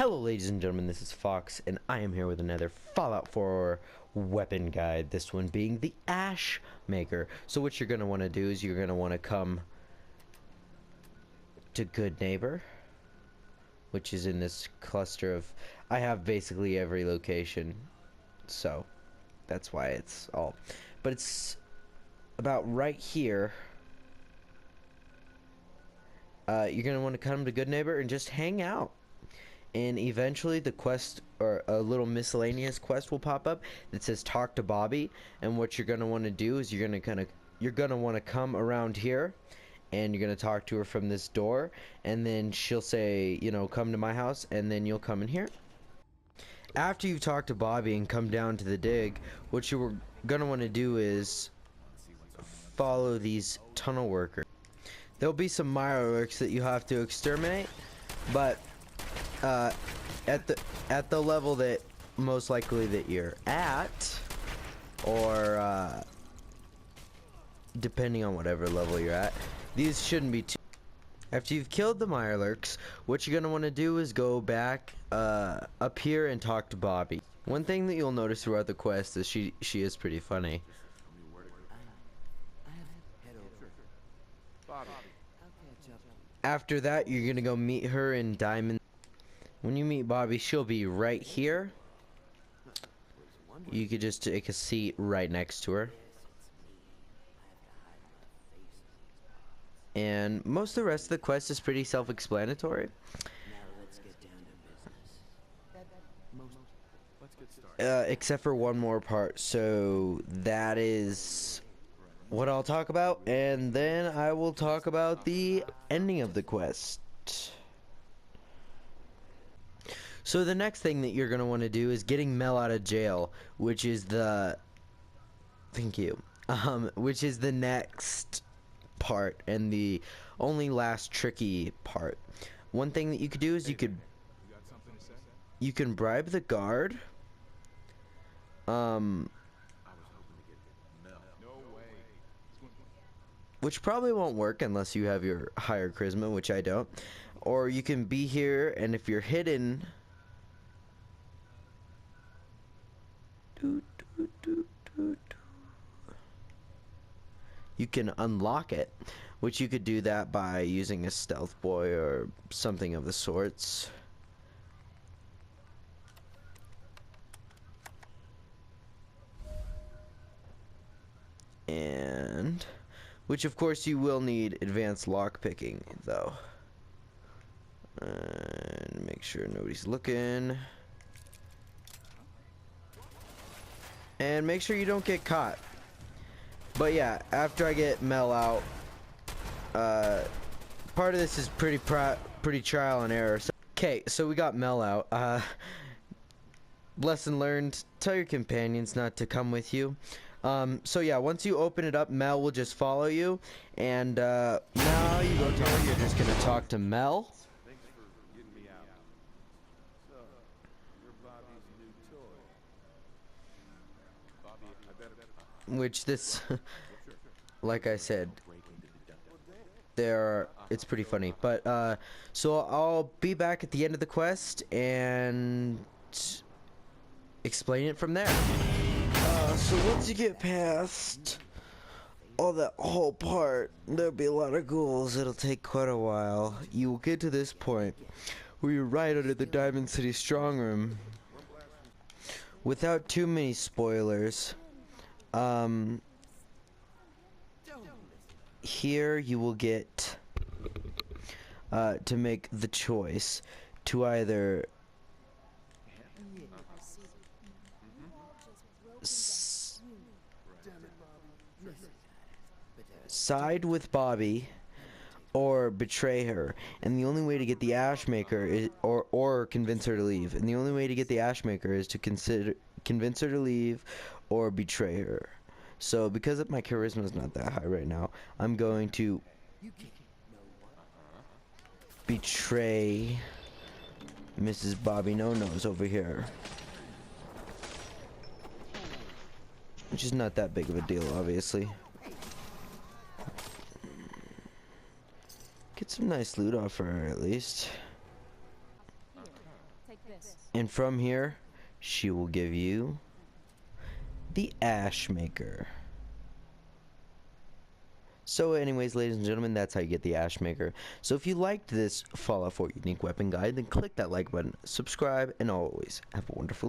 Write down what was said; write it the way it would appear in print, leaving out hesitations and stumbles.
Hello ladies and gentlemen, this is Fox, and I am here with another Fallout 4 weapon guide, this one being the Ashmaker. So what you're going to want to do is you're going to want to come to Good Neighbor, which is in this cluster of... I have basically every location, so that's why it's all... But it's about right here. You're going to want to come to Good Neighbor and just hang out. And eventually the quest, or a little miscellaneous quest, will pop up that says talk to Bobby. And what you're going to want to do is you're going to want to come around here, and you're going to talk to her from this door, and then she'll say, you know, come to my house, and then you'll come in here. After you've talked to Bobby and come down to the dig, what you're going to want to do is follow these tunnel workers. There'll be some mirelurks that you have to exterminate, but at the level that most likely that you're at, or depending on whatever level you're at, these shouldn't be too... After you've killed the mirelurks, what you're gonna want to do is go back up here and talk to Bobby. One thing that you'll notice throughout the quest is she is pretty funny. After that, you're gonna go meet her in Diamond. When you meet Bobby, she'll be right here. You could just take a seat right next to her. And most of the rest of the quest is pretty self-explanatory. Except for one more part. So that is what I'll talk about, and then I will talk about the ending of the quest. So the next thing that you're going to want to do is getting Mel out of jail, which is the... Thank you. Which is the next part, and the only last tricky part. One thing that you could do is you can bribe the guard. Which probably won't work unless you have your higher charisma, which I don't. Or you can be here, and if you're hidden... you can unlock it, which you could do that by using a stealth boy or something of the sorts. And which of course you will need advanced lock picking though. And make sure nobody's looking. And make sure you don't get caught. But yeah, after I get Mel out, part of this is pretty trial and error. Okay, so we got Mel out. Lesson learned: tell your companions not to come with you. So yeah, once you open it up, Mel will just follow you, and now you go to her. You're just gonna talk to Mel. Thanks for getting me out. So, you're Bobby's new toy. Bobby, I better... Which this, like I said, it's pretty funny. But so I'll be back at the end of the quest and explain it from there. So once you get past all that whole part, there'll be a lot of ghouls. It'll take quite a while. You will get to this point where you're right under the Diamond City strong room. Without too many spoilers, here you will get to make the choice to either side with Bobby or betray her, and the only way to get the Ashmaker is or convince her to leave, and the only way to get the Ashmaker is to convince her to leave or betray her. So because my charisma is not that high right now, I'm going to betray Mrs. Bobby No-Nos over here, which is not that big of a deal, obviously. Get some nice loot off her, at least. And from here, she will give you the Ashmaker. So anyways, ladies and gentlemen, that's how you get the Ashmaker. So if you liked this Fallout 4 unique weapon guide, then click that like button, subscribe, and always have a wonderful day.